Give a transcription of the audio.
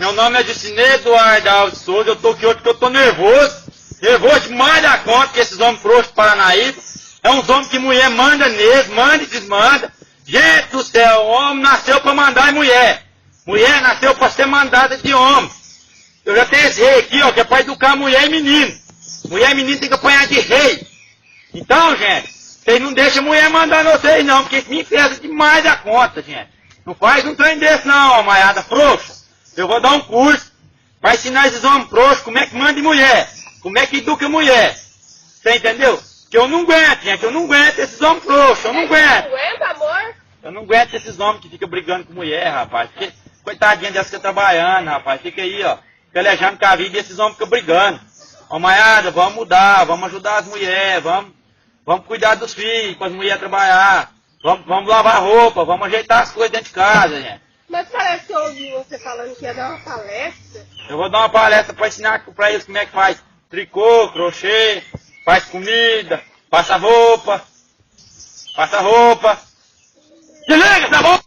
Meu nome é Jucinei Eduardo Alves Souza, eu tô aqui hoje porque eu tô nervoso. Nervoso demais da conta que esses homens frouxos Paranaíba. É uns homens que mulher manda neles, manda e desmanda. Gente do céu, o homem nasceu pra mandar em mulher. Mulher nasceu pra ser mandada de homem. Eu já tenho esse rei aqui, ó, que é pra educar mulher e menino. Mulher e menino tem que apanhar de rei. Então, gente, vocês não deixam a mulher mandar vocês não, porque isso me pesa demais da conta, gente. Não faz um trem desse não, ó, maiada frouxa. Eu vou dar um curso para ensinar esses homens frouxos como é que manda em mulher, como é que educa mulher. Você entendeu? Que eu não aguento, gente, eu não aguento esses homens frouxos, eu não aguento. Não aguenta, amor? Eu não aguento esses homens que ficam brigando com mulher, rapaz. Porque, coitadinha dessa que tá trabalhando, rapaz. Fica aí, ó, pelejando com a vida e esses homens ficam brigando. Ó, maiada, vamos mudar, vamos ajudar as mulheres, vamos cuidar dos filhos, para as mulheres trabalhar. Vamos lavar roupa, vamos ajeitar as coisas dentro de casa, gente. Mas parece que eu ouvi você falando que ia dar uma palestra. Eu vou dar uma palestra para ensinar para eles como é que faz tricô, crochê, faz comida, passa roupa. Desliga, tá bom?